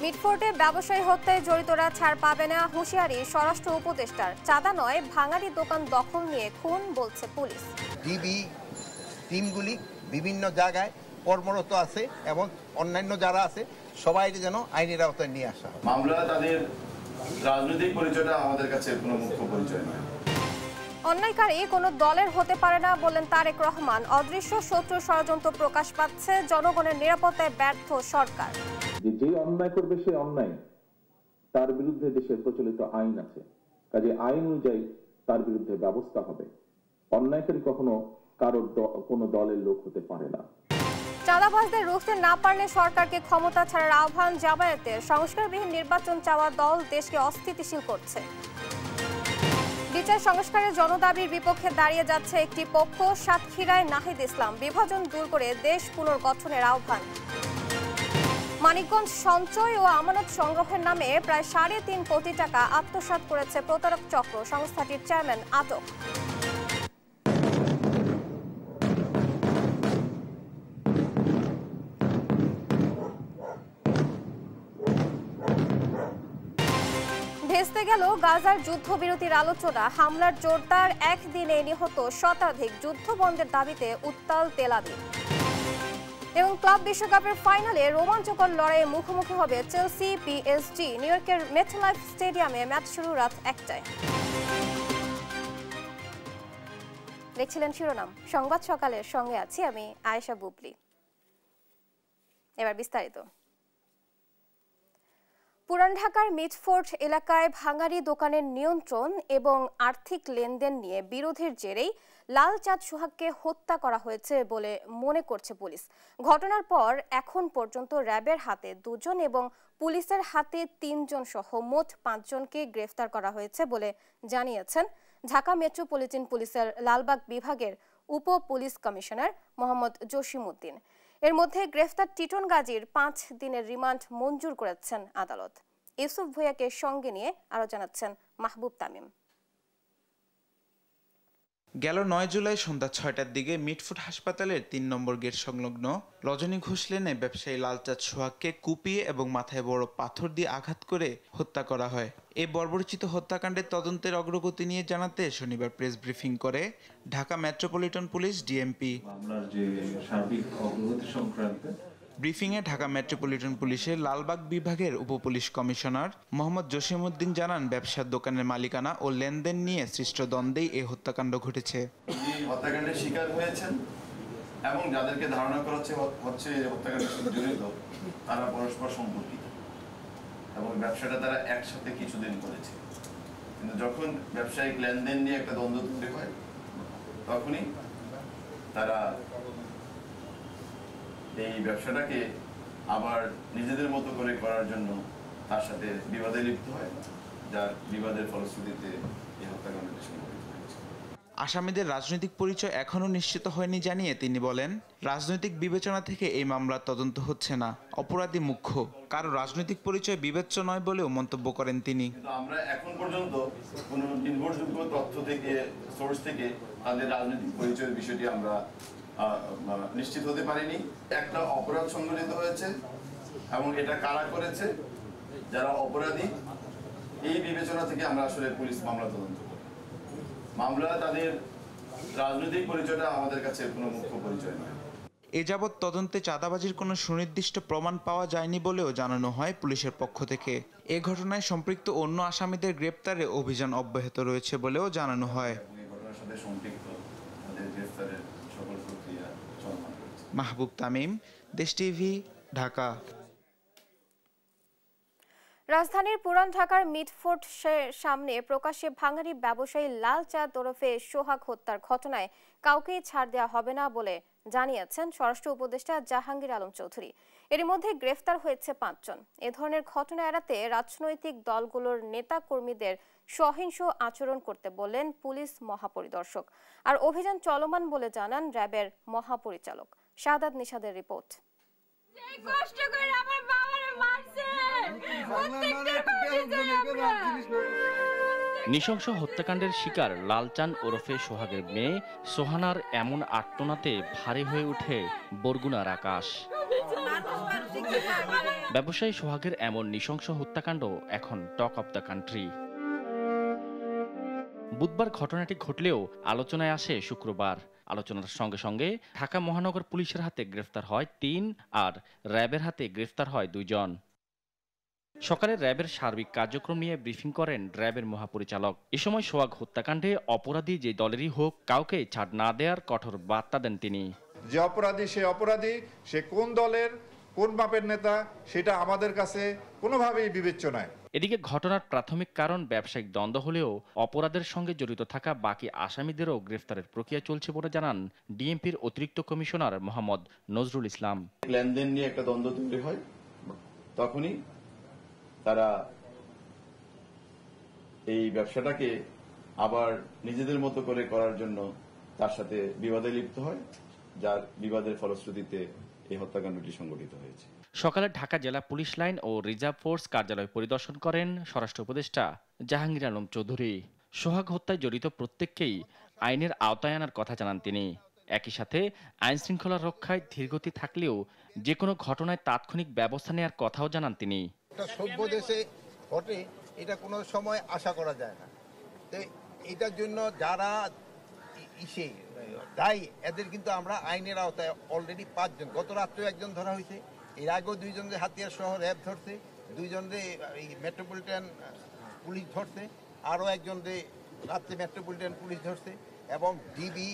মিটফোর্টে ব্যবসায়ী হত্যায় জড়িতরা ছাড় পাবে না, হুঁশিয়ারি স্বরাষ্ট্র উপদেষ্টার। চাঁদা নয়, ভাঙাড়ি দোকান দখল নিয়ে খুন, বলছে পুলিশ। ডিবি টিমগুলি বিভিন্ন জায়গায় কর্মরত আছে এবং অন্যান্য যারা আছে সবাই যেন আইনের আওতায় নিয়ে আসা হয়। মামলা তাদের রাজনৈতিক পরিচয়টা আমাদের কাছে কোনো মুখ্য পরিচয় নয়। অন্যায়কারী কোনো দলের হতে পারে না, বললেন তারেক রহমান। অদৃশ্য শত্রু ষড়যন্ত্র প্রকাশ পাচ্ছে, জনগণের নিরাপত্তায় ব্যর্থ সরকার। যে অন্যায় করবে সে অন্যায়, তার বিরুদ্ধে দেশের প্রচলিত আইন আছে, কাজে আইন অনুযায়ী তার বিরুদ্ধে ব্যবস্থা হবে। অন্যায়কারী কখনো কারোর কোনো দলের লোক হতে পারে না। চাঁদাবাজদের রুখতে না পারলে সরকারকে ক্ষমতা ছাড়ার আহ্বান জামায়াতের। সংস্কারবিহীন নির্বাচন চাওয়া দল দেশকে অস্থিতিশীল করছে। বিচার সংস্কারের জনদাবির বিপক্ষে দাঁড়িয়ে যাচ্ছে একটি পক্ষ, সাতক্ষীরায় নাহিদ ইসলাম। বিভাজন দূর করে দেশ পুনর্গঠনের আহ্বান। মানিকগঞ্জ সঞ্চয় ও আমানত সংগ্রহের নামে প্রায় ৩.৫ কোটি টাকা আত্মসাৎ করেছে প্রতারক চক্র, সংস্থাটির চেয়ারম্যান আটক। ভেস্তে গেল গাজার যুদ্ধবিরতির আলোচনা। হামলার জোরদার একদিনে নিহত শতাধিক। যুদ্ধ বন্ধের দাবিতে উত্তাল তেল আবিব। এবং ক্লাব বিশ্বকাপের ফাইনালে রোমাঞ্চকর লড়াইয়ে মুখোমুখি হবে চেলসি পিএসজি। নিউ ইয়র্কের মেটলাইফ স্টেডিয়ামে ম্যাচ শুরু রাত ১টায়। দেখছিলেন শিরোনাম, সংবাদ সকালের সঙ্গে আছি আমি আয়েশা বুবলি। এবার বিস্তারিত। পুরান ঢাকার মিটফোর্ট এলাকায় ভাঙাড়ি দোকানের নিয়ন্ত্রণ এবং আর্থিক লেনদেন নিয়ে বিরোধের জেরেই লালচাঁদ সোহাগকে হত্যা করা হয়েছে বলে মনে করছে পুলিশ। ঘটনার পর এখন পর্যন্ত র্যাবের হাতে ২ জন এবং পুলিশের হাতে ৩ জন সহ মোট ৫ জনকে গ্রেফতার করা হয়েছে বলে জানিয়েছেন ঢাকা মেট্রোপলিটন পুলিশের লালবাগ বিভাগের উপ পুলিশ কমিশনার মোহাম্মদ জসিমউদ্দিন। এর মধ্যে গ্রেফতার টিটন গাজীর ৫ দিনের রিমান্ড মঞ্জুর করেছেন আদালত। ইউসুফ ভূঁইয়াকে সঙ্গে নিয়ে আরো জানাচ্ছেন মাহবুব তামিম। গেল ৯ জুলাই সন্ধ্যা ৬টার দিকে মিটফোর্ট হাসপাতালের ৩ নম্বর গেট সংলগ্ন রজনী ঘোষ লেনে ব্যবসায়ী লালচাঁদ সোহাগকে কুপিয়ে এবং মাথায় বড় পাথর দিয়ে আঘাত করে হত্যা করা হয়। এই বর্বরচিত হত্যাকাণ্ডের তদন্তের অগ্রগতি নিয়ে জানাতে শনিবার প্রেস ব্রিফিং করে ঢাকা মেট্রোপলিটন পুলিশ ডিএমপি। মামলার যে সার্বিক অগ্রগতি সংক্রান্তে ব্রিফিংয়ে ঢাকা মেট্রোপলিটন পুলিশের লালবাগ বিভাগের উপপুলিশ কমিশনার মোহাম্মদ জসিমউদ্দিন জানান, ব্যবসার দোকানের মালিকানা ও লেনদেন নিয়ে সৃষ্ট দ্বন্দ্বেই এই হত্যাকাণ্ড ঘটেছে। হত্যাকাণ্ডের শিকার হয়েছেন এবং যাদেরকে ধারণা করা হচ্ছে হত্যাকাণ্ডের সাথে জড়িত তারা পরস্পর সম্পর্কিত এবং ব্যবসাটা তারা একসাথে কিছুদিন করেছে, কিন্তু যখন ব্যবসায়িক লেনদেন নিয়ে একটা দ্বন্দ্ব তৈরি হয় তখনই তারা এই ব্যবসাটাকে আবার নিজেদের মতো করে করার জন্য তার সাথে বিবাদে লিপ্ত হয়, যার বিবাদের ফলশ্রুতিতে এই হত্যাকাণ্ডটি সংঘটিত হয়েছে। আসামিদের রাজনৈতিক পরিচয় এখনো নিশ্চিত হয়নি জানিয়ে তিনি বলেন, রাজনৈতিক বিবেচনা থেকে এই মামলার তদন্ত হচ্ছে না, অপরাধী মুখ্য, কারো রাজনৈতিক পরিচয় বিবেচ্য নয় বলেও মন্তব্য করেন তিনি। আমরা এখন পর্যন্ত কোনো নির্ভরযোগ্য তথ্য থেকে সোর্স থেকে তাদের রাজনৈতিক পরিচয়ের বিষয়টি আমরা নিশ্চিত হতে পারিনি। একটা অপরাধ সংঘটিত হয়েছে এবং এটা কারা করেছে, যারা অপরাধী, এই বিবেচনা থেকে আমরা আসলে পুলিশ মামলা তদন্ত করি। মামলা তাদের রাজনৈতিক পরিচয়টা আমাদের কাছে কোনো মুখ্য পরিচয় নয়। এ যাবৎ তদন্তে চাঁদাবাজির কোনো সুনির্দিষ্ট প্রমাণ পাওয়া যায়নি বলেও জানানো হয় পুলিশের পক্ষ থেকে। এ ঘটনায় সম্পৃক্ত অন্য আসামিদের গ্রেপ্তারে অভিযান অব্যাহত রয়েছে বলেও জানানো হয়। মাহবুব তামিম, দেশ টিভি, ঢাকা। রাজধানীর পুরান ঢাকার মিটফোর্টের সামনে প্রকাশ্যে ভাঙাড়ি ব্যবসায়ী লালচাঁদ ওরফে সোহাগ হত্যার ঘটনায় কাউকেই ছাড় দেওয়া হবে না বলে জানিয়েছেন স্বরাষ্ট্র উপদেষ্টা জাহাঙ্গীর আলম চৌধুরী। এর মধ্যে গ্রেফতার হয়েছে ৫ জন। এ ধরনের ঘটনা এড়াতে রাজনৈতিক দলগুলোর নেতা কর্মীদের সহিংস আচরণ করতে বললেন পুলিশ মহাপরিদর্শক। আর অভিযান চলমান বলে জানান র্যাবের মহাপরিচালক। শাহাদাত নিশাদের রিপোর্ট। নৃশংস হত্যাকাণ্ডের শিকার লালচাঁদ ওরফে সোহাগের মেয়ে সোহানার এমন আর্তনাতে ভারী হয়ে ওঠে বরগুনার আকাশ। ব্যবসায়ী সোহাগের এমন নৃশংস হত্যাকাণ্ড এখন টক অব দ্য কান্ট্রি। বুধবার ঘটনাটি ঘটলেও আলোচনায় আসে শুক্রবার। আলোচনার সঙ্গে সঙ্গে ঢাকা মহানগর পুলিশের হাতে গ্রেফতার হয় ৩ আর র্যাবের হাতে গ্রেফতার হয় ২ জন। সকালে র্যাবের সার্বিক কার্যক্রম নিয়ে ব্রিফিং করেন র্যাবের মহাপরিচালক। এ সময় সোহাগ হত্যাকাণ্ডে অপরাধী যে দলেরই হোক কাউকে ছাড় না দেওয়ার কঠোর বার্তা দেন তিনি। যে অপরাধী সে কোন দলের কোন মাপের নেতা সেটা আমাদের কাছে কোনোভাবেই বিবেচ্য নয়। এদিকে ঘটনার প্রাথমিক কারণ ব্যবসায়িক দ্বন্দ্ব হলেও অপরাধের সঙ্গে জড়িত থাকা বাকি আসামিদেরও গ্রেফতারের প্রক্রিয়া চলছে বলে জানান ডিএমপির অতিরিক্ত কমিশনার মোহাম্মদ নজরুল ইসলাম। লেনদেন নিয়ে একটা দ্বন্দ্ব তৈরি হয়, তখনই তারা এই ব্যবসাটাকে আবার নিজেদের মতো করে করার জন্য তার সাথে বিবাদে লিপ্ত হয়, যার বিবাদের ফলশ্রুতিতে এই হত্যাকাণ্ডটি সংঘটিত হয়েছে। সকালে ঢাকা জেলা পুলিশ লাইন ও রিজার্ভ ফোর্স কার্যালয় পরিদর্শন করেন স্বরাষ্ট্র উপদেষ্টা জাহাঙ্গীর আলম চৌধুরী। সোহাগ হত্যায় জড়িত প্রত্যেককেই আইনের আওতায় আনার কথা জানান তিনি। একই সাথে আইন শৃঙ্খলা রক্ষায় ধীরগতি থাকলেও যে কোনো ঘটনায় তাৎক্ষণিক ব্যবস্থা নেওয়ার কথাও জানান তিনি। একটা সভ্য দেশে ঘটে এটা কোনো সময় আশা করা যায় না। তো এটার জন্য যারা দায়ী এদের কিন্তু আমরা আইনের আওতায় অলরেডি 5 জন, গত রাত্রেও একজন ধরা হয়েছে, এর আগেও 2 জনকে হাতিয়ার সহ র্যাব ধরছে, 2 জনকে মেট্রোপলিটন পুলিশ ধরছে, আরও একজনকে রাত্রে মেট্রোপলিটন পুলিশ ধরছে, এবং ডিবি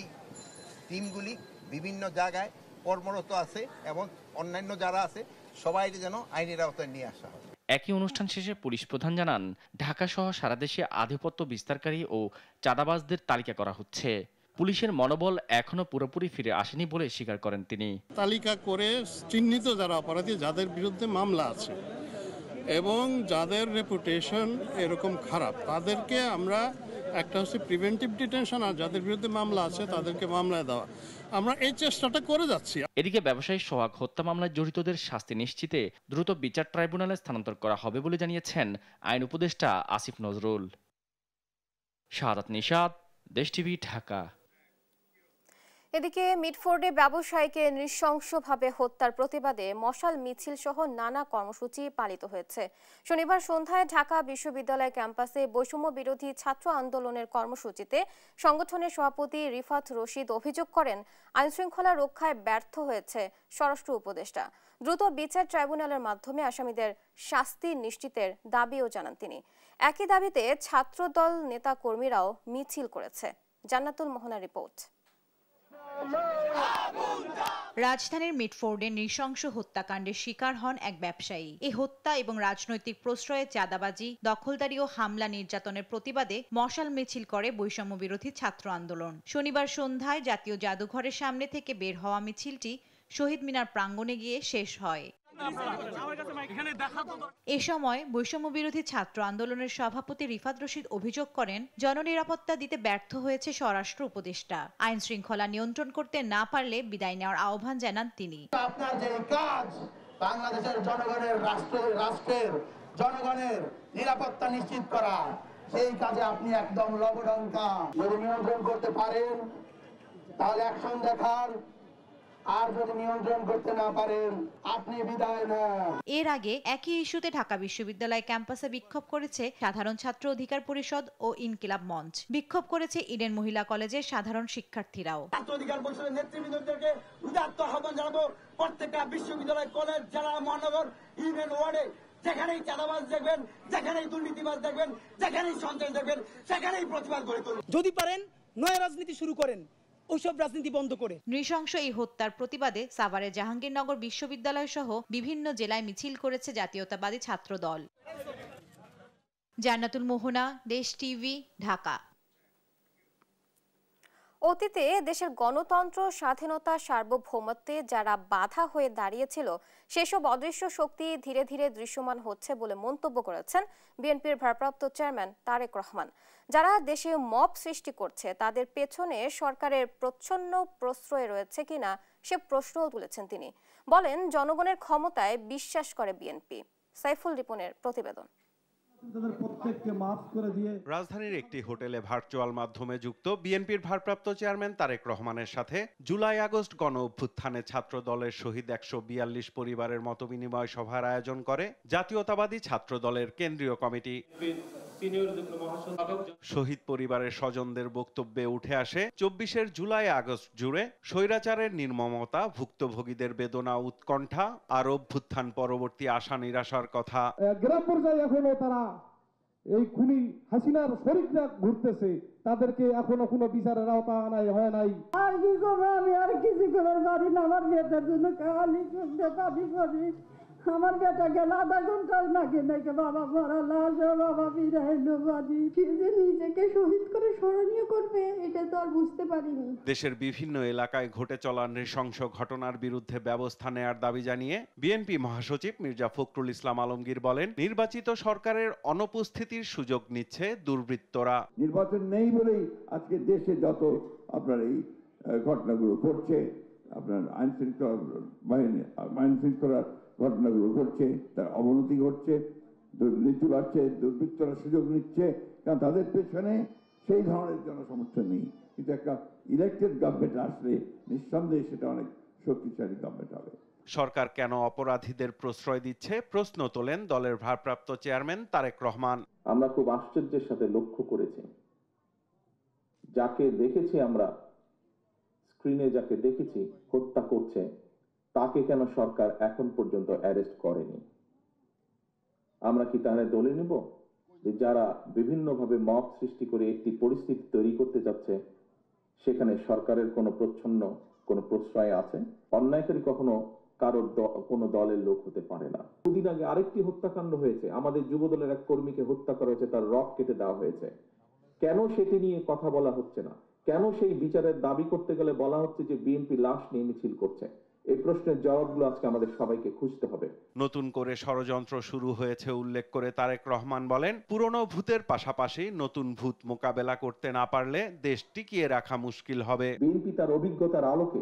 টিমগুলি বিভিন্ন জায়গায় কর্মরত আছে এবং অন্যান্য যারা আছে সবাই যেন আইনের আওতায় নিয়ে আসা হয়। একই অনুষ্ঠান শেষে পুলিশ প্রধান জানান ঢাকা সহ সারা দেশে আধিপত্য বিস্তারকারী ও চাঁদাবাজদের তালিকা করা হচ্ছে। পুলিশের মনোবল এখনো পুরোপুরি ফিরে আসেনি বলে স্বীকার করেন তিনি। তালিকা করে চিহ্নিত যারা অপরাধী, যাদের বিরুদ্ধে মামলা আছে এবং যাদের রেপুটেশন এরকম খারাপ, তাদেরকে আমরা একটা হচ্ছে প্রিভেন্টিভ ডিটেনশন, আর যাদের বিরুদ্ধে মামলা আছে তাদেরকে মামলায় দেওয়া, আমরা এই চেষ্টাটা করে যাচ্ছি। এদিকে ব্যবসায়ী সোহাগ হত্যা মামলায় জড়িতদের শাস্তি নিশ্চিতে দ্রুত বিচার ট্রাইব্যুনালে স্থানান্তর করা হবে বলে জানিয়েছেন আইন উপদেষ্টা আসিফ নজরুল। শাহাদাত নিশাত, দেশ টিভি, ঢাকা। এদিকে মিটফোর্ডে ব্যবসায়ীকে নৃশংসভাবে হত্যার প্রতিবাদে মশাল মিছিল সহ নানা কর্মসূচি পালিত হয়েছে। শনিবার সন্ধ্যায় ঢাকা বিশ্ববিদ্যালয় ক্যাম্পাসে বৈষম্য বিরোধী ছাত্র আন্দোলনের কর্মসূচিতে সংগঠনের সভাপতি রিফাত রশিদ অভিযোগ করেন আইনশৃঙ্খলা রক্ষায় ব্যর্থ হয়েছে স্বরাষ্ট্র উপদেষ্টা। দ্রুত বিচার ট্রাইব্যুনালের মাধ্যমে আসামিদের শাস্তি নিশ্চিতের দাবিও জানান তিনি। একই দাবিতে ছাত্রদল নেতা কর্মীরাও মিছিল করেছে। জান্নাতুল মোহনা রিপোর্ট। রাজধানীর মিটফোর্ডে নৃশংস হত্যাকাণ্ডের শিকার হন এক ব্যবসায়ী। এই হত্যা এবং রাজনৈতিক প্রশ্রয়ে চাঁদাবাজি, দখলদারি ও হামলা নির্যাতনের প্রতিবাদে মশাল মিছিল করে বৈষম্য বিরোধী ছাত্র আন্দোলন। শনিবার সন্ধ্যায় জাতীয় জাদুঘরের সামনে থেকে বের হওয়া মিছিলটি শহীদ মিনার প্রাঙ্গণে গিয়ে শেষ হয়। এ সময় বৈষম্য বিরোধী ছাত্র আন্দোলনের সভাপতি রিফাত রশিদ অভিযোগ করেন জননিরাপত্তা দিতে ব্যর্থ হয়েছে স্বরাষ্ট্র উপদেষ্টা। আইন শৃঙ্খলা নিয়ন্ত্রণ করতে না পারলে বিদায় নেওয়ার আহ্বান জানান তিনি। আপনার যে কাজ বাংলাদেশের জনগণের রাষ্ট্রের জনগণের নিরাপত্তা নিশ্চিত করা, সেই কাজে আপনি একদম লবডঙ্কা। যদি নিয়ন্ত্রণ করতে পারেন তাহলে অ্যাকশন দেখার, আর যদি নিয়ন্ত্রণ করতে না পারেন আপনি বিদায় নেন। এর আগে একই ইস্যুতে ঢাকা বিশ্ববিদ্যালয় ক্যাম্পাসে বিক্ষোভ করেছে সাধারণ ছাত্র অধিকার পরিষদ ও ইনকিলাব মঞ্চ। বিক্ষোভ করেছে ইডেন মহিলা কলেজের সাধারণ শিক্ষার্থীরাও। ছাত্র অধিকার পরিষদের নেতৃবৃন্দকে উদাত্ত আহ্বান জানাবো, প্রত্যেকটা বিশ্ববিদ্যালয়, কলেজ, জেলা, মহানগর, ইউনিয়ন ওয়ার্ডে যেখানেই চাঁদাবাজ দেখবেন, যেখানেই দুর্নীতিবাজ দেখবেন, যেখানেই সন্ত্রাস দেখবেন, সেখানেই প্রতিবাদ করে তুলুন। যদি পারেন নয়া রাজনীতি শুরু করেন, ওইসব রাজনীতি বন্ধ করে। নৃশংস এই হত্যার প্রতিবাদে সাভারের জাহাঙ্গীরনগর বিশ্ববিদ্যালয় সহ বিভিন্ন জেলায় মিছিল করেছে জাতীয়তাবাদী ছাত্র দল। জান্নাতুল মোহনা, দেশ টিভি, ঢাকা। অতীতে দেশের গণতন্ত্র, স্বাধীনতা, সার্বভৌমত্বে যারা বাধা হয়ে দাঁড়িয়েছিল সেসব অদৃশ্য শক্তি ধীরে ধীরে দৃশ্যমান হচ্ছে বলে মন্তব্য করেছেন বিএনপির ভারপ্রাপ্ত চেয়ারম্যান তারেক রহমান। যারা দেশে মব সৃষ্টি করছে তাদের পেছনে সরকারের প্রচ্ছন্ন প্রশ্রয় রয়েছে কিনা সে প্রশ্নও তুলেছেন তিনি। বলেন জনগণের ক্ষমতায় বিশ্বাস করে বিএনপি। সাইফুল রিপনের প্রতিবেদন। রাজধানীর একটি হোটেলে ভার্চুয়াল মাধ্যমে যুক্ত বিএনপির ভারপ্রাপ্ত চেয়ারম্যান তারেক রহমানের সাথে জুলাই আগস্ট গণ অভ্যুত্থানে ছাত্র দলের শহীদ ১৪২ পরিবারের মতবিনিময় সভার আয়োজন করে জাতীয়তাবাদী ছাত্র দলের কেন্দ্রীয় কমিটি। শহীদ পরিবারের স্বজনদের বক্তব্যে উঠে আসে ২৪ জুলাই আগস্ট জুড়ে স্বৈরাচারের নির্মমতা, ভুক্তভোগীদের বেদনা, উৎকণ্ঠা আর অভ্যুত্থান পরবর্তী আশা নিরাশার কথা। গ্রাম পর্যায়ে এখনো তারা এই খুনি হাসিনার শরীররা ঘুরতেছে, তাদেরকে এখনো কোনো বিচারের আওতা আনাই হয় নাই। আর কি করবো, আমি আর কিছু করার পারি না। আমার বেটার জন্য কালি করতে পারি করি। আমার বেটা গেল আধা ঘন্টা নাকি নাকি বাবা মরা লাশ, বাবা বিরাইলো বাড়ি। সে যে নিজেকে শহীদ করে স্মরণীয় করবে এটা তো আর বুঝতে পারিনি। দেশের বিভিন্ন এলাকায় ঘটে চলা নৃশংস ঘটনার বিরুদ্ধে ব্যবস্থা নেয়ার দাবি জানিয়ে বিএনপি মহাসচিব মির্জা ফখরুল ইসলাম আলমগীর বলেন, নির্বাচিত সরকারের অনুপস্থিতির সুযোগ নিচ্ছে দুর্বৃত্তরা। নির্বাচন নেই বলেই আজকে দেশে যত আপনার এই ঘটনাগুলো ঘটছে, আপনার আইন শৃঙ্খলার ঘটনাগুলো ঘটছে, তার অবনতি ঘটছে, দুর্নীতি বাড়ছে, দুর্বৃত্তরা সুযোগ নিচ্ছে, কারণ তাদের পেছনে সেই ধরনের জনসমর্থন নেই। কিন্তু একটা ইলেক্টেড গভর্নমেন্ট আসলে নিঃসন্দেহে সেটা অনেক শক্তিশালী গভর্নমেন্ট হবে। সরকার কেন অপরাধীদের প্রশ্রয় দিচ্ছে প্রশ্ন তোলেন দলের ভারপ্রাপ্ত চেয়ারম্যান তারেক রহমান। আমরা খুব আশ্চর্যের সাথে লক্ষ্য করেছি, যাকে দেখেছি আমরা স্ক্রিনে, যাকে দেখেছি হত্যা করছে, তাকে কেন সরকার এখন পর্যন্ত অ্যারেস্ট করেনি? আমরা কি তাহলে দলে নেব যে যারা বিভিন্নভাবে মব সৃষ্টি করে একটি পরিস্থিতি তৈরি করতে যাচ্ছে সেখানে সরকারের কোনো প্রচ্ছন্ন কোনো প্রশ্রয় আছে? অন্যায়কারী কখনো কারোর কোনো দলের লোক হতে পারে না। দুদিন আগে আরেকটি হত্যাকাণ্ড হয়েছে, আমাদের যুব দলের এক কর্মীকে হত্যা করা হয়েছে, তার রক কেটে দেওয়া হয়েছে। কেন সেটি নিয়ে কথা বলা হচ্ছে না? কেন সেই বিচারের দাবি করতে গেলে বলা হচ্ছে যে বিএনপি লাশ নিয়ে মিছিল করছে? এই প্রশ্নের জবাবগুলো আজকে আমাদের সবাইকে খুঁজতে হবে। নতুন করে ষড়যন্ত্র শুরু হয়েছে উল্লেখ করে তারেক রহমান বলেন, পুরনো ভূতের পাশাপাশি নতুন ভূত মোকাবেলা করতে না পারলে দেশ টিকিয়ে রাখা মুশকিল হবে। বিএনপি তার অভিজ্ঞতার আলোকে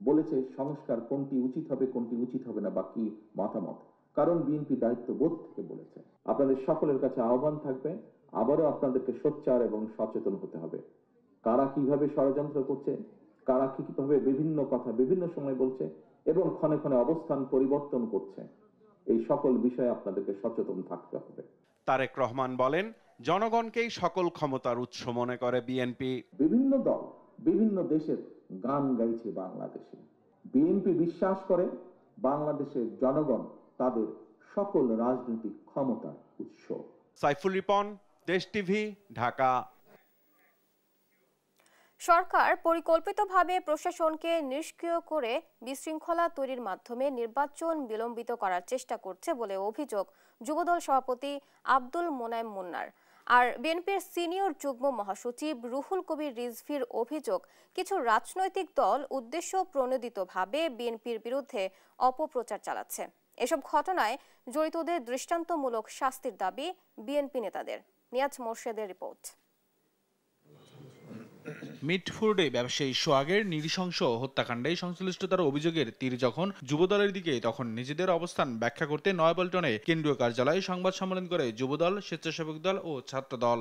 বলেছে সংস্কার কোনটি উচিত হবে, কোনটি উচিত হবে না, বাকি মতামত, কারণ বিএনপি দায়িত্ববোধ থেকে বলেছে। আপনাদের সকলের কাছে আহ্বান থাকবে, আবারও আপনাদেরকে সোচ্চার এবং সচেতন হতে হবে। কারা কিভাবে ষড়যন্ত্র করছে, কারা কিভাবে বিভিন্ন কথা বিভিন্ন সময় বলছে এবং ক্ষণে ক্ষণে অবস্থান পরিবর্তন করছে, এই সকল বিষয়ে আপনাদেরকে সচেতন থাকতে হবে। তারেক রহমান বলেন, জনগণকেই সকল ক্ষমতার উৎস মনে করে বিএনপি। বিভিন্ন দল বিভিন্ন দেশের গান গাইছে বাংলাদেশে। বিএনপি বিশ্বাস করে বাংলাদেশের জনগণ তাদের সকল রাজনৈতিক ক্ষমতার উৎস। সাইফুল রিপন, দেশ টিভি, ঢাকা। সরকার পরিকল্পিতভাবে প্রশাসনকে নিষ্ক্রিয় করে বিশৃঙ্খলা তৈরির মাধ্যমে নির্বাচন বিলম্বিত করার চেষ্টা করছে বলে অভিযোগ যুবদল সভাপতি আব্দুল মোনায়েম মুন্নার। আর বিএনপির সিনিয়র যুগ্ম মহাসচিব রুহুল কবির রিজভীর অভিযোগ, কিছু রাজনৈতিক দল উদ্দেশ্য প্রণোদিতভাবে বিএনপির বিরুদ্ধে অপপ্রচার চালাচ্ছে। এসব ঘটনায় জড়িতদের দৃষ্টান্তমূলক শাস্তির দাবি বিএনপি নেতাদের। নিয়াজ মোর্শেদের রিপোর্ট। মিটফোর্ডে ব্যবসায়ী সোহাগের নৃশংস হত্যাকাণ্ডে সংশ্লিষ্টতার অভিযোগের তীর যখন যুবদলের দিকে, তখন নিজেদের অবস্থান ব্যাখ্যা করতে নয়াপল্টনে কেন্দ্রীয় কার্যালয়ে সংবাদ সম্মেলন করে যুবদল, স্বেচ্ছাসেবক দল ও ছাত্র দল।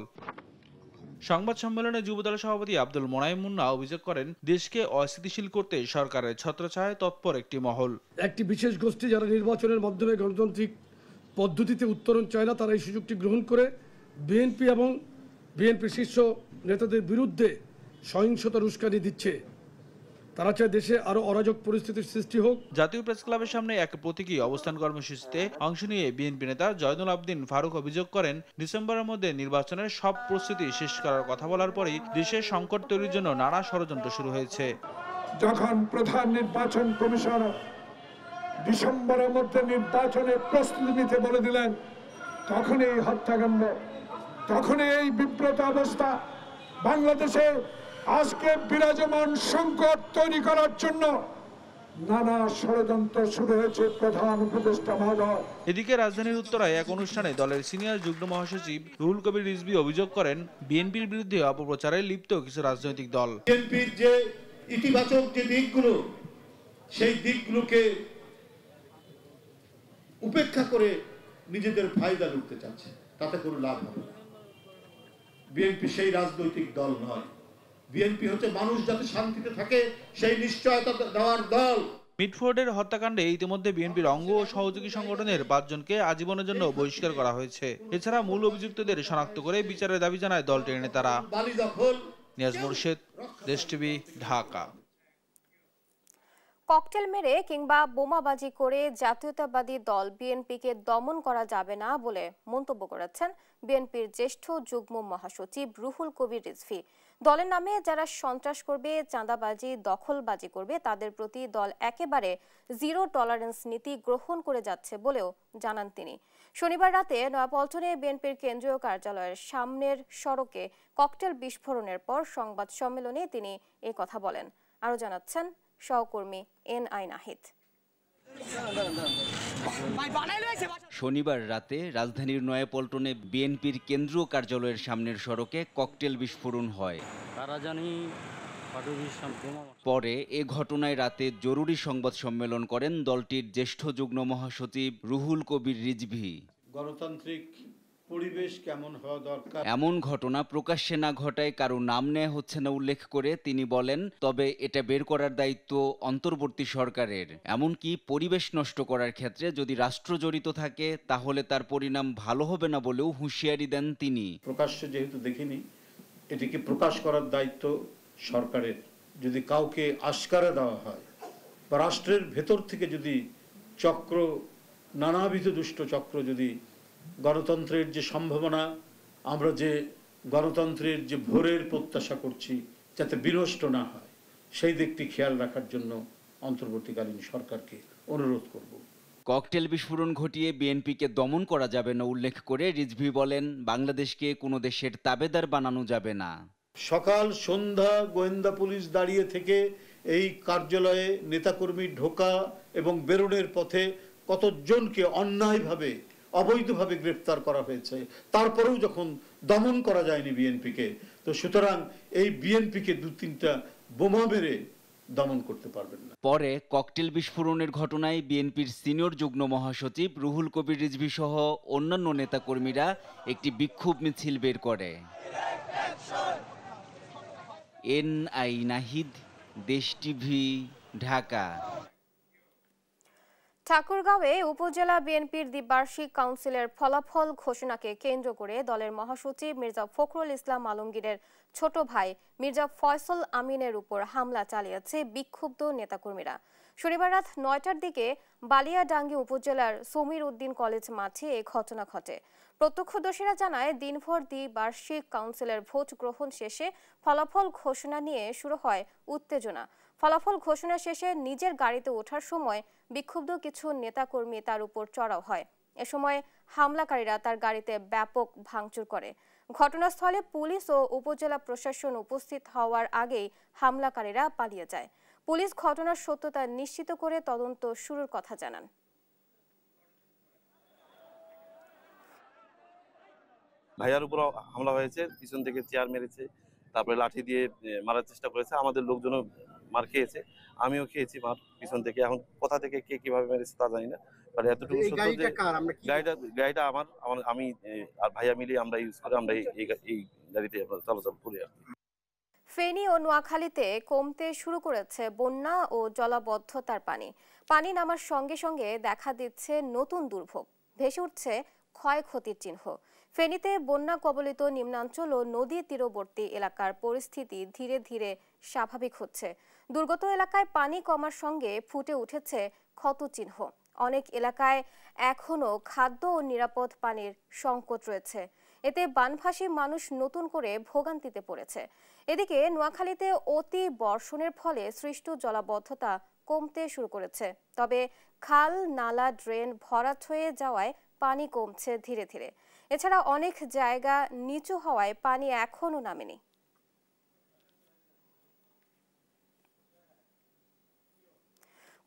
সংবাদ সম্মেলনে যুবদল সভাপতি আব্দুল মোনায়েম মুন্না অভিযোগ করেন, দেশকে অস্থিতিশীল করতে সরকারের ছত্রছায়ায় তৎপর একটি মহল, একটি বিশেষ গোষ্ঠী যারা নির্বাচনের মাধ্যমে গণতান্ত্রিক পদ্ধতিতে উত্তরণ চায় না, তারা এই সুযোগটি গ্রহণ করে বিএনপি এবং বিএনপি শীর্ষ নেতাদের বিরুদ্ধে সহিংসতার উস্কানি দিচ্ছে। তারা চায় দেশে আরো অরাজক পরিস্থিতির সৃষ্টি হোক। জাতীয় প্রেস ক্লাবের সামনে এক প্রতীকী অবস্থান কর্মসূচিতে অংশ নিয়ে বিএনপি নেতা জয়নুল আবদিন ফারুক অভিযোগ করেন, ডিসেম্বরের মধ্যে নির্বাচনের সব প্রস্তুতি শেষ করার কথা বলার পরই দেশের সংকট তৈরির জন্য নানা ষড়যন্ত্র শুরু হয়েছে। যখন প্রধান নির্বাচন কমিশন ডিসেম্বরের মধ্যে নির্বাচনের প্রস্তুতি নিতে বলে দিলেন, তখন এই হত্যাকাণ্ড, তখন এই বিব্রত অবস্থা, বাংলাদেশে আজকে বিরাজমান সংকট তৈরি করার জন্য নানা ষড়যন্ত্র শুরু হয়েছে প্রধান উপদেষ্টা মহোদয়। এদিকে রাজধানীর উত্তরায় এক অনুষ্ঠানে দলের সিনিয়র যুগ্ম মহাসচিব রুহুল কবির রিজভী অভিযোগ করেন, বিএনপির বিরুদ্ধে অপপ্রচারে লিপ্ত কিছু রাজনৈতিক দল বিএনপির যে ইতিবাচক যে দিকগুলো, সেই দিকগুলোকে উপেক্ষা করে নিজেদের ফায়দা লুটতে চাচ্ছে। তাতে কোনো লাভ হবে না। বিএনপি সেই রাজনৈতিক দল নয়। বিএনপি হচ্ছে মানুষ যাতে শান্তিতে থাকে সেই নিশ্চয়তা দেওয়ার দল। মিটফোর্ডের হত্যাকাণ্ডে ইতিমধ্যে বিএনপির অঙ্গ ও সহযোগী সংগঠনের 5 জনকে আজীবনের জন্য বহিষ্কার করা হয়েছে। এছাড়া মূল অভিযুক্তদের শনাক্ত করে বিচারের দাবি জানায় দলটির নেতারা। নিয়াজ মুর্শেদ, দেশ টিভি, ঢাকা। ককটেল মেরে কিংবা বোমাবাজি করে জাতীয়তাবাদী দল বিএনপিকে দমন করা যাবে না বলে মন্তব্য করেছেন বিএনপির জ্যেষ্ঠ যুগ্ম মহাসচিব রুহুল কবির রিজভী। দলের নামে যারা সন্ত্রাস করবে, চাঁদাবাজি, দখলবাজি করবে তাদের প্রতি দল একেবারে জিরো টলারেন্স নীতি গ্রহণ করে যাচ্ছে বলেও জানান তিনি। শনিবার রাতে নয়াপল্টনে বিএনপির কেন্দ্রীয় কার্যালয়ের সামনের সড়কে ককটেল বিস্ফোরণের পর সংবাদ সম্মেলনে তিনি এই কথা বলেন। আরও জানাচ্ছেন সহকর্মী এনআই নাহিদ। শনিবার রাতে রাজধানীর নয়াপল্টনে বিএনপির কেন্দ্রীয় কার্যালয়ের সামনের সড়কে ককটেল বিস্ফোরণ হয়। পরে এ ঘটনায় রাতে জরুরি সংবাদ সম্মেলন করেন দলটির জ্যেষ্ঠ যুগ্ম মহাসচিব রুহুল কবির রিজভী। গণতান্ত্রিক পরিবেশ কেমন হওয়া দরকার, এমন ঘটনা প্রকাশ্যে না ঘটায় কারো নাম নেওয়া হচ্ছে না উল্লেখ করে তিনি বলেন, তবে এটা বের করার দায়িত্ব অন্তর্বর্তী সরকারের। এমনকি পরিবেশ নষ্ট করার ক্ষেত্রে যদি রাষ্ট্র জড়িত থাকে তাহলে তার পরিণাম ভালো হবে না বলেও হুঁশিয়ারি দেন তিনি। প্রকাশ্যে যেহেতু দেখিনি, এটিকে প্রকাশ করার দায়িত্ব সরকারের। যদি কাউকে আশকারা দেওয়া হয় বা রাষ্ট্রের ভেতর থেকে যদি চক্র, নানাবিধ দুষ্ট চক্র যদি গণতন্ত্রের যে সম্ভাবনা, আমরা যে গণতন্ত্রের যে ভোরের প্রত্যাশা করছি যাতে বিনষ্ট না হয়, সেই দিকটি খেয়াল রাখার জন্য অন্তর্বর্তীকালীন সরকারকে অনুরোধ করব। ককটেল বিস্ফোরণ ঘটিয়ে বিএনপিকে দমন করা যাবে না উল্লেখ করে রিজভী বলেন, বাংলাদেশকে কোনো দেশের তাবেদার বানানো যাবে না। সকাল সন্ধ্যা গোয়েন্দা পুলিশ দাঁড়িয়ে থেকে এই কার্যালয়ে নেতাকর্মী ঢোকা এবং বেরোনের পথে কতজনকে অন্যায়ভাবে, অবৈধভাবে গ্রেফতার করা হয়েছে, তারপরেও যখন দমন করা যায়নি বিএনপিকে, তো সুতরাং এই বিএনপিকে 2-3টা বোমা মেরে দমন করতে পারবেন না। পরে ককটেল বিস্ফোরণের ঘটনায় বিএনপির সিনিয়র যুগ্ম মহাসচিব রুহুল কবির রিজভী সহ অন্যান্য নেতাকর্মীরা একটি বিক্ষোভ মিছিল বের করে। এনআই নাহিদ, দেশ টিভি, ঢাকা। ঠাকুরগাঁওয়ে উপজেলা বিএনপির দ্বিবার্ষিক কাউন্সিলের ফলাফল ঘোষণাকে কেন্দ্র করে দলের মহাসচিব মির্জা ফখরুল ইসলাম আলমগীরের ছোট ভাই মির্জা ফয়সল আমিনের উপর হামলা চালিয়েছে বিক্ষুব্ধ নেতাকর্মীরা। শনিবার রাত 9টার দিকে বালিয়াডাঙ্গি উপজেলার সমীর উদ্দিন কলেজ মাঠে এই ঘটনা ঘটে। প্রত্যক্ষদর্শীরা জানায়, দিনভর দ্বিবার্ষিক কাউন্সিলের ভোট গ্রহণ শেষে ফলাফল ঘোষণা নিয়ে শুরু হয় উত্তেজনা। ফলাফল ঘোষণা শেষে নিজের গাড়িতে ওঠার সময় বিক্ষুব্ধ কিছু নেতাকর্মী তার উপর চড়াও হয়। এ সময় হামলাকারীরা তার গাড়িতে ব্যাপক ভাঙচুর করে। ঘটনাস্থলে পুলিশ ও উপজেলা প্রশাসন উপস্থিত হওয়ার আগেই হামলাকারীরা পালিয়ে যায়। পুলিশ ঘটনার সত্যতা নিশ্চিত করে তদন্ত শুরুর কথা জানান। ভাইয়ার উপর হামলা হয়েছে, পিছন থেকে চেয়ার মেরেছে, তারপরে লাঠি দিয়ে মারার চেষ্টা করেছে। আমাদের লোকজনও মার খেয়েছে, আমিও খেয়েছি মার পিছন থেকে। এখন কোথা থেকে কে কিভাবে মেরেছে তা জানি না, বাট এতটুকু সত্য যে গাড়িটা আমার, আমি আর ভাইয়া মিলে আমরা ইউজ করে আমরা এই গাড়িতে চলাচল করি। ফেনী ও নোয়াখালীতে কমতে শুরু করেছে বন্যা ও জলাবদ্ধতার পানি। পানি নামার সঙ্গে সঙ্গে দেখা দিচ্ছে নতুন দুর্ভোগ, ভেসে উঠছে ক্ষয়ক্ষতির চিহ্ন। ফেনীতে বন্যা কবলিত নিম্নাঞ্চল ও নদী তীরবর্তী এলাকার পরিস্থিতি ধীরে ধীরে স্বাভাবিক হচ্ছে। দুর্গত এলাকায় পানি কমার সঙ্গে ফুটে উঠেছে ক্ষতচিহ্ন। অনেক এলাকায় এখনো খাদ্য ও নিরাপদ পানির সংকট রয়েছে। এতে বানভাসী মানুষ নতুন করে ভোগান্তিতে পড়েছে। এদিকে নোয়াখালীতে অতি বর্ষণের ফলে সৃষ্ট জলাবদ্ধতা কমতে শুরু করেছে, তবে খাল, নালা, ড্রেন ভরাট হয়ে যাওয়ায় পানি কমছে ধীরে ধীরে। এছাড়া অনেক জায়গা নিচু হওয়ায় পানি এখনো নামেনি।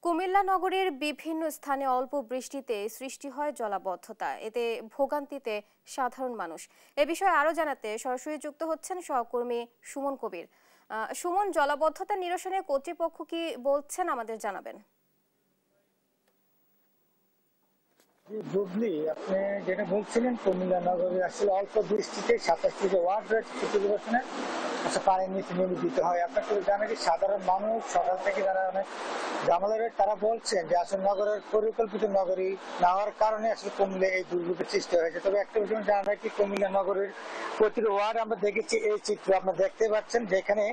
কুমিল্লা নগরীর বিভিন্ন স্থানে অল্প বৃষ্টিতে সৃষ্টি হয় জলাবদ্ধতা, এতে ভোগান্তিতে সাধারণ মানুষ। এ বিষয়ে আরো জানাতে সরাসরি যুক্ত হচ্ছেন সহকর্মী সুমন কবির। সুমন, জলাবদ্ধতা নিরসনে কর্তৃপক্ষ কি বলছেন আমাদের জানাবেন। বুবলি, আপনি যেটা বলছিলেন কুমিল্লা নগরী আসলে অল্প বৃষ্টিতে 27টি যে ওয়ার্ড রয়েছে ক্ষতিগ্রস্ত পানির নিচে নিবেদিত হয়। আপনার তো জানেন যে সাধারণ মানুষ সকাল থেকে যারা অনেক ঝামেলা রয়েছে তারা বলছেন যে আসলে নগরের পরিকল্পিত নগরী না হওয়ার কারণে আসলে কুমিল্লা এই দুর্যোগের সৃষ্টি হয়েছে। তবে একটা বিষয় জানা যায় কি কুমিল্লা নগরের প্রতিটি ওয়ার্ড আমরা দেখেছি এই চিত্র আপনারা দেখতে পাচ্ছেন, যেখানে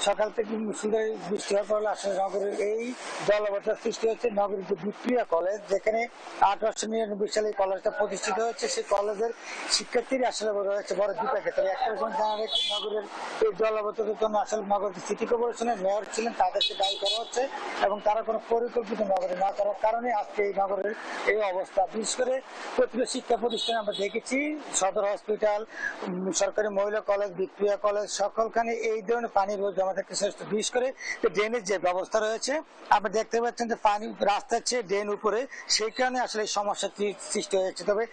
সকাল থেকে মুষলধারে বৃষ্টি হওয়ার ফলে আসলে নগরের এই জলাবদ্ধতার সৃষ্টি হচ্ছে। নগরীর যে বিক্রিয়া কলেজ, যেখানে 1899 সালে এই কলেজটা প্রতিষ্ঠিত হয়েছে, সেই কলেজের শিক্ষার্থীরা আসলে রয়েছে বড় বিপাকে। তবে একটা বিষয় জানা যায় নগরের এই জলাবদ্ধতার জন্য আসলে নগর সিটি কর্পোরেশনের মেয়র ছিলেন, তাদেরকে দায়ী করা হচ্ছে এবং তারা কোনো পরিকল্পিত নগরে না করার কারণে আজকে এই নগরের এই অবস্থা। বিশেষ করে প্রতিটা শিক্ষা প্রতিষ্ঠানে আমরা দেখেছি, সদর হসপিটাল, সরকারি মহিলা কলেজ, বিক্রিয়া কলেজ, সকলখানে এই ধরনের পানি জমা থাকতে শ্রেষ্ঠ। বিশেষ করে ড্রেনের যে ব্যবস্থা রয়েছে আপনি দেখতে পাচ্ছেন যে পানি রাস্তার চেয়ে ড্রেন উপরে, সেই কারণে আসলে এই সমস্যার সৃষ্টি হয়েছে। তবে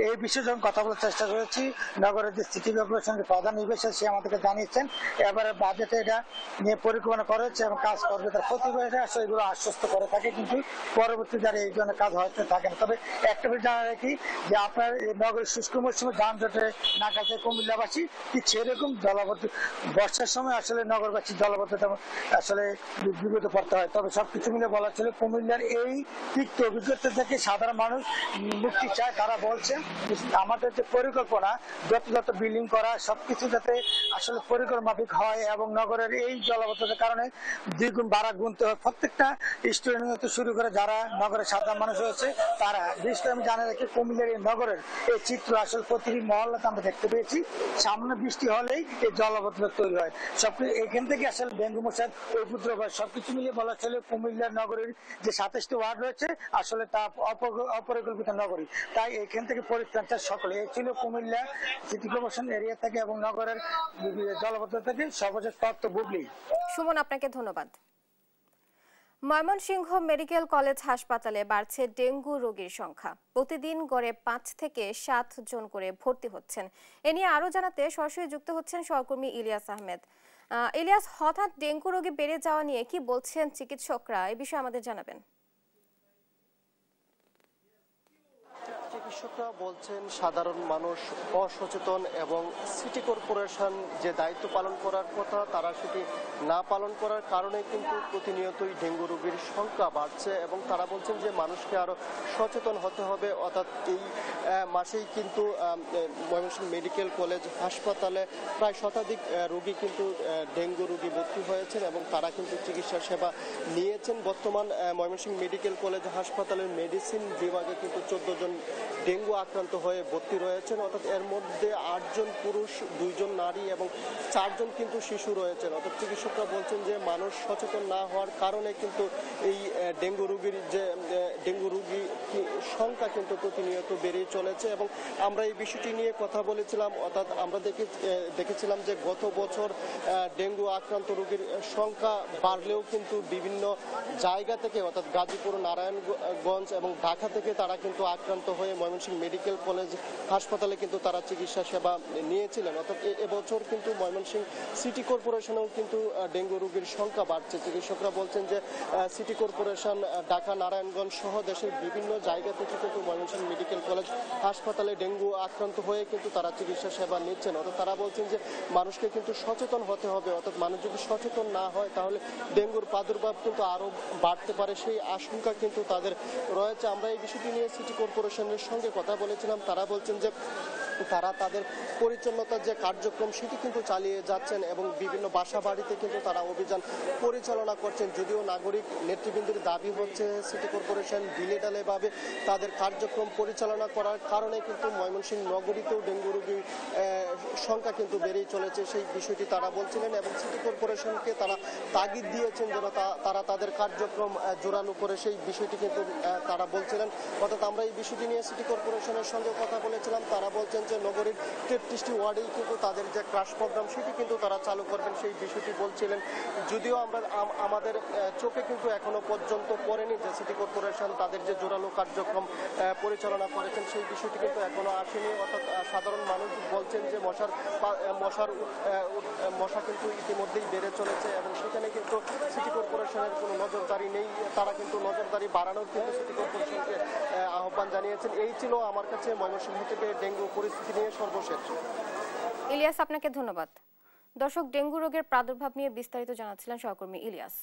এই বিষয়ে যখন কথা বলার চেষ্টা করেছি, নগরের যে সিটি কর্পোরেশনের প্রধান নির্বাচক সে আমাদেরকে জানিয়েছেন এবারে বাজেটে এটা নিয়ে পরিকল্পনা করা হচ্ছে এবং কাজ করবে। তার প্রতিবারে আসলে এগুলো আশ্বস্ত করে থাকে, কিন্তু পরবর্তী যারা এই ধরনের কাজ হয়তো থাকে না। তবে একটা বিষয় জানা রাখি যে আপনার এই নগরের শুষ্ক মৌসুমে যানজটে নাকাতে কুমিল্লাবাসী ঠিক সেরকম জলাবদ্ধ বর্ষার সময় আসলে নগরবাসী জলাবদ্ধতা আসলে বিপদে পড়তে হয়। তবে সবকিছু মিলে বলা ছিল কুমিল্লার এই তিক্ত অভিজ্ঞতা থেকে সাধারণ মানুষ মুক্তি চায়। তারা বলছেন আমাদের যে পরিকল্পনা যত বিল্ডিং করা সবকিছু যাতে আসলে পরিকল্পনা মাফিক হয় এবং নগরের এই জলাবদ্ধতার কারণে দ্বিগুণ ভাড়া গুনতে হয় প্রত্যেকটা স্টুডেন্ট শুরু করে যারা নগরের সাধারণ মানুষ রয়েছে তারা। বিশেষ করে আমি জানা রাখি কুমিল্লার এই নগরের এই চিত্র আসলে প্রতিটি মহল্লাতে আমরা দেখতে পেয়েছি, সামনে বৃষ্টি হলেই এই জলাবদ্ধতা তৈরি হয়। সবকিছু এখান থেকে আসলে ডেঙ্গু মশার উপদ্রব হয়। সবকিছু মিলিয়ে বলা ছিল কুমিল্লার নগরীর যে 27টি ওয়ার্ড রয়েছে আসলে তা অপরিকল্পিত নগরী, তাই এখান থেকে পরিত্রাণ চায় সকলে। এই ছিল কুমিল্লা সিটি কর্পোরেশন এরিয়া থেকে এবং নগরের জলাবদ্ধতা থেকে সর্বশেষ তথ্য। বুবলি, সুমন আপনাকে ধন্যবাদ। ময়মনসিংহ মেডিকেল কলেজ হাসপাতালে বাড়ছে ডেঙ্গু রোগীর সংখ্যা। প্রতিদিন গড়ে 5 থেকে 7 জন করে ভর্তি হচ্ছেন। এ নিয়ে আরো জানাতে সরাসরি যুক্ত হচ্ছেন সহকর্মী ইলিয়াস আহমেদ। ইলিয়াস, হঠাৎ ডেঙ্গু রোগী বেড়ে যাওয়া নিয়ে কি বলছেন চিকিৎসকরা, এই বিষয়ে আমাদের জানাবেন। চিকিৎসকরা বলছেন সাধারণ মানুষ অসচেতন এবং সিটি কর্পোরেশন যে দায়িত্ব পালন করার কথা তারা সেটি না পালন করার কারণে কিন্তু প্রতিনিয়তই ডেঙ্গু রোগীর সংখ্যা বাড়ছে এবং তারা বলছেন যে মানুষকে আরো সচেতন হতে হবে। অর্থাৎ এই মাসেই কিন্তু ময়মনসিংহ মেডিকেল কলেজ হাসপাতালে প্রায় শতাধিক রোগী কিন্তু ডেঙ্গু রোগী ভর্তি হয়েছেন এবং তারা কিন্তু চিকিৎসা সেবা নিয়েছেন। বর্তমান ময়মনসিংহ মেডিকেল কলেজ হাসপাতালের মেডিসিন বিভাগে কিন্তু 14 জন ডেঙ্গু আক্রান্ত হয়ে ভর্তি রয়েছেন। অর্থাৎ এর মধ্যে 8 জন পুরুষ, 2 জন নারী এবং 4 জন কিন্তু শিশু রয়েছেন। অর্থাৎ চিকিৎসকরা বলছেন যে মানুষ সচেতন না হওয়ার কারণে কিন্তু এই ডেঙ্গু রোগীর সংখ্যা কিন্তু প্রতিনিয়ত বেড়েই চলেছে এবং আমরা এই বিষয়টি নিয়ে কথা বলেছিলাম। অর্থাৎ আমরা দেখেছিলাম যে গত বছর ডেঙ্গু আক্রান্ত রোগীর সংখ্যা বাড়লেও কিন্তু বিভিন্ন জায়গা থেকে অর্থাৎ গাজীপুর, নারায়ণগঞ্জ এবং ঢাকা থেকে তারা কিন্তু আক্রান্ত হয়ে ময়মনসিংহ মেডিকেল কলেজ হাসপাতালে কিন্তু তারা চিকিৎসা সেবা নিয়েছিলেন। অর্থাৎ এবছর কিন্তু ময়মনসিংহ সিটি কর্পোরেশনেও কিন্তু ডেঙ্গু রোগীর সংখ্যা বাড়ছে। চিকিৎসকরা বলছেন যে সিটি কর্পোরেশন, ঢাকা, নারায়ণগঞ্জ সহ দেশের বিভিন্ন জায়গা থেকে কিন্তু ময়মনসিংহ মেডিকেল কলেজ হাসপাতালে ডেঙ্গু আক্রান্ত হয়ে কিন্তু তারা চিকিৎসা সেবা নিচ্ছেন। অর্থাৎ তারা বলছেন যে মানুষকে কিন্তু সচেতন হতে হবে। অর্থাৎ মানুষ যদি সচেতন না হয় তাহলে ডেঙ্গুর প্রাদুর্ভাব কিন্তু আরো বাড়তে পারে, সেই আশঙ্কা কিন্তু তাদের রয়েছে। আমরা এই বিষয়টি নিয়ে সিটি কর্পোরেশনের সঙ্গে কথা বলেছিলাম। তারা বলছেন যে তারা তাদের পরিচ্ছন্নতার যে কার্যক্রম সেটি কিন্তু চালিয়ে যাচ্ছেন এবং বিভিন্ন বাসা বাড়িতে কিন্তু তারা অভিযান পরিচালনা করছেন। যদিও নাগরিক নেতৃবৃন্দের দাবি হচ্ছে সিটি কর্পোরেশন ঢিলেঢালেভাবে তাদের কার্যক্রম পরিচালনা করার কারণে কিন্তু ময়মনসিংহ নগরীতেও ডেঙ্গু রোগীর সংখ্যা কিন্তু বেড়েই চলেছে, সেই বিষয়টি তারা বলছিলেন এবং সিটি কর্পোরেশনকে তারা তাগিদ দিয়েছেন যেন তারা তাদের কার্যক্রম জোরালো করে সেই বিষয়টি কিন্তু তারা বলছিলেন। অর্থাৎ আমরা এই বিষয়টি নিয়ে সিটি কর্পোরেশনের সঙ্গে কথা বলেছিলাম। তারা বলছেন বলেছিলেন যে নগরীর 33টি ওয়ার্ডেই কিন্তু তাদের যে ক্রাশ প্রোগ্রাম সেটি কিন্তু তারা চালু করবেন, সেই বিষয়টি বলছিলেন। যদিও আমাদের চোখে কিন্তু এখনো পর্যন্ত পড়েনি যে সিটি কর্পোরেশন তাদের যে জোরালো কার্যক্রম পরিচালনা করেছেন সেই বিষয়টি কিন্তু এখনো আসেনি। অর্থাৎ সাধারণ মানুষ বলছেন যে মশা কিন্তু ইতিমধ্যেই বেড়ে চলেছে এবং সেখানে কিন্তু সিটি কর্পোরেশনের কোনো নজরদারি নেই। তারা কিন্তু নজরদারি বাড়ানোর কিন্তু সিটি কর্পোরেশনকে আহ্বান জানিয়েছেন। এই ছিল আমার কাছে ময়মনসিংহ থেকে ডেঙ্গু পরিস্থিতি নিয়ে সর্বশেষ। ইলিয়াস, আপনাকে ধন্যবাদ। দর্শক, ডেঙ্গু রোগের প্রাদুর্ভাব নিয়ে বিস্তারিত জানাচ্ছিলেন সহকর্মী ইলিয়াস।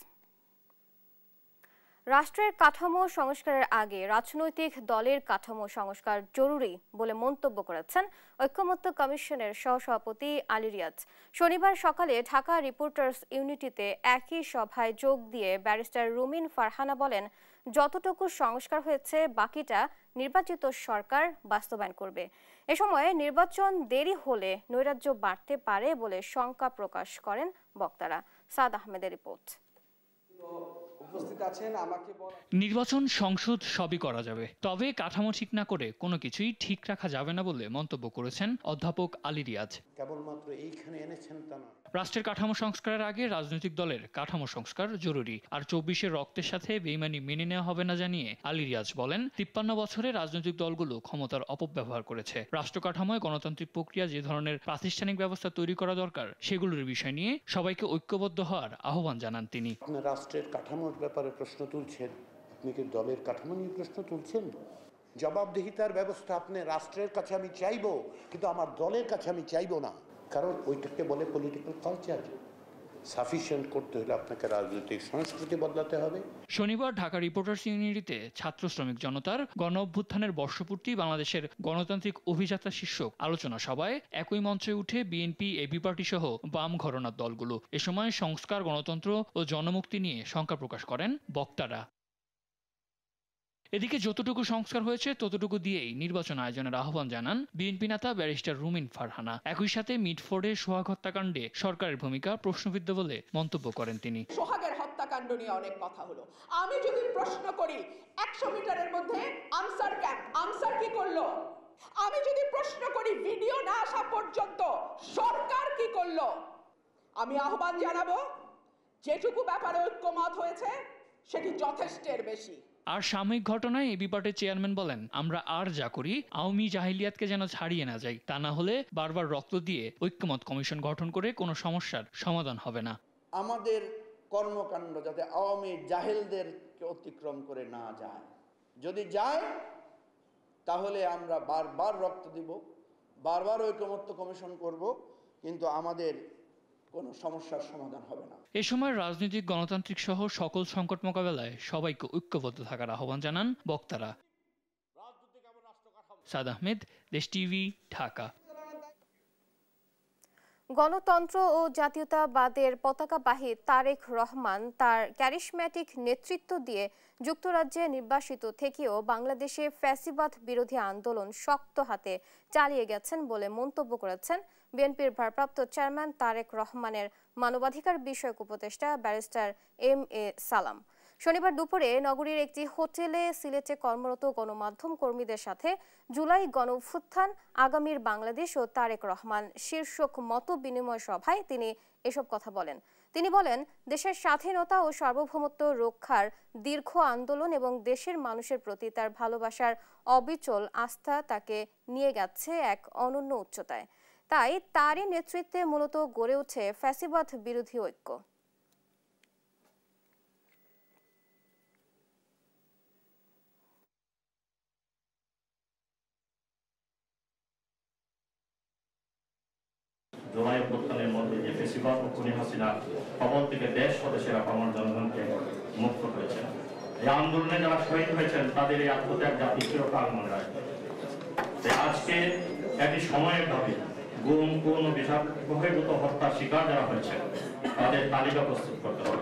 রাষ্ট্রের কাঠামো সংস্কারের আগে রাজনৈতিক দলের কাঠামো সংস্কার জরুরি বলে মন্তব্য করেছেন ঐক্যমত্য কমিশনের সহসভাপতি আলী রিয়াজ। শনিবার সকালে ঢাকা রিপোর্টার্স ইউনিটিতে একই সভায় যোগ দিয়ে ব্যারিস্টার রুমিন ফারহানা বলেন, যতটুকু সংস্কার হয়েছে বাকিটা নির্বাচিত সরকার বাস্তবায়ন করবে। এ সময় নির্বাচন দেরি হলে নৈরাজ্য বাড়তে পারে বলে শঙ্কা প্রকাশ করেন বক্তারা। সাদ আহমেদের রিপোর্ট। নির্বাচন, সংসদ সবই করা যাবে, তবে কাঠামো ঠিক না করে কোনো কিছুই ঠিক রাখা যাবে না বলে মন্তব্য করেছেন অধ্যাপক আলী রিয়াজ। কেবলমাত্র এইখানে এনেছেন তা না। রাষ্ট্রের কাঠামো সংস্কারের আগে রাজনৈতিক দলের কাঠামো সংস্কার জরুরি, আর 24-এর রক্তের সাথে বেইমানি মেনে নেওয়া হবে না জানিয়ে আলী রিয়াজ বলেন, 53 বছরে রাজনৈতিক দলগুলো ক্ষমতার অপব্যবহার করেছে। রাষ্ট্র কাঠামোয় গণতান্ত্রিক প্রক্রিয়া যে ধরনের প্রাতিষ্ঠানিক ব্যবস্থা তৈরি করা দরকার সেগুলোর বিষয় নিয়ে সবাইকে ঐক্যবদ্ধ হওয়ার আহ্বান জানান তিনি। আপনার রাষ্ট্রের কাঠামোর ব্যাপারে প্রশ্ন তুলছেন, আপনি কি দলের কাঠামো নিয়ে প্রশ্ন তুলছেন? জবাবদিহিতার ব্যবস্থা আপনি রাষ্ট্রের কাছে আমি চাইবো, কিন্তু আমার দলের কাছে আমি চাইবো না, কারণ ওইটাকে বলে পলিটিক্যাল কালচার। সাফিসিয়েন্ট করতে হলে আপনাকে রাজনৈতিক সংস্কৃতি বদলাতে হবে। শনিবার ঢাকা রিপোর্টার্স ইউনিটিতে ছাত্র শ্রমিক জনতার গণ অভ্যুত্থানের বর্ষপূর্তি বাংলাদেশের গণতান্ত্রিক অভিযাত্রা শীর্ষক আলোচনা সভায় একই মঞ্চে উঠে বিএনপি, এবি পার্টি সহ বাম ঘরানার দলগুলো। এ সময় সংস্কার, গণতন্ত্র ও জনমুক্তি নিয়ে শঙ্কা প্রকাশ করেন বক্তারা। এদিকে যতটুকু সংস্কার হয়েছে ততটুকু দিয়েই নির্বাচন আয়োজনের আহ্বান জানান বিএনপি নেতা ব্যারিস্টার রুমিন ফারহানা। একই সাথে মিটফোর্ডে সোহাগ হত্যাকাণ্ডে সরকারের ভূমিকা প্রশ্নবিদ্ধ বলে মন্তব্য করেন তিনি। সোহাগের হত্যাকাণ্ড নিয়ে অনেক কথা হলো, আমি যদি প্রশ্ন করি 100 মিটারের মধ্যে আনসার ক্যাম্প, আনসার কি করলো? আমি যদি প্রশ্ন করি ভিডিও না আসা পর্যন্ত সরকার কি করলো? আমি আহ্বান জানাবো, যেটুকু ব্যাপারে ঐক্যমত হয়েছে সেটি যথেষ্টের বেশি। আর সাময়িক ঘটনায় এবি পার্টির চেয়ারম্যান বলেন, আমরা আর যা করি আওয়ামী জাহিলিয়াতকে যেন ছাড়িয়ে না যাই, তা না হলে বারবার রক্ত দিয়ে ঐক্যমত কমিশন গঠন করে কোনো সমস্যার সমাধান হবে না। আমাদের কর্মকাণ্ড যাতে আওয়ামী জাহেলদেরকে অতিক্রম করে না যায়, যদি যায় তাহলে আমরা বারবার রক্ত দিব, বারবার ঐক্যমত্য কমিশন করব, কিন্তু আমাদের কোনো সমস্যার সমাধান হবে না। এ সময় রাজনৈতিক, গণতান্ত্রিক সহ সকল সংকট মোকাবেলায় সবাইকে ঐক্যবদ্ধ থাকার আহ্বান জানান বক্তারা। সাদ আহমেদ, দেশ টিভি, ঢাকা। গণতন্ত্র ও জাতীয়তাবাদের পতাকাবাহী তারেক রহমান তার ক্যারিশম্যাটিক নেতৃত্ব দিয়ে যুক্তরাজ্যে নির্বাসিত থেকেও বাংলাদেশে ফ্যাসিবাদ বিরোধী আন্দোলন শক্ত হাতে চালিয়ে গেছেন বলে মন্তব্য করেছেন বিএনপির ভারপ্রাপ্ত চেয়ারম্যান তারেক রহমানের মানবাধিকার বিষয়ক উপদেষ্টা ব্যারিস্টার এম.এ. সালাম। শনিবার দুপুরে নগরীর একটি হোটেলে সিলেটে কর্মরত গণমাধ্যম কর্মীদের সাথে জুলাই গণঅভ্যুত্থান, আগামীর বাংলাদেশ ও তারেক রহমান শীর্ষক মত বিনিময় সভায় তিনি এসব কথা বলেন। তিনি বলেন, দেশের স্বাধীনতা ও সার্বভৌমত্ব রক্ষার দীর্ঘ আন্দোলন এবং দেশের মানুষের প্রতি তার ভালোবাসার অবিচল আস্থা তাকে নিয়ে গেছে এক অনন্য উচ্চতায়। তাই তারই নেতৃত্বে মূলত গড়ে ওঠে ফ্যাসিবাদ বিরোধী ঐক্য। জুলাই অভ্যুত্থানের মধ্যে যে ফ্যাসিবাদ ও খুনি হাসিনার কবল থেকে দেশ ও দেশের আপামর জনগণকে মুক্ত হয়েছে। এই আন্দোলনে যারা শহীদ হয়েছেন তাদের এই আত্মত্যাগ জাতি চিরকাল মনে রাখবে। আজকে একটি সময়ের দাবি গুম, খুন ও বিষাদ বহির্ভূত হত্যার শিকার যারা হয়েছে তাদের তালিকা প্রস্তুত করতে হবে।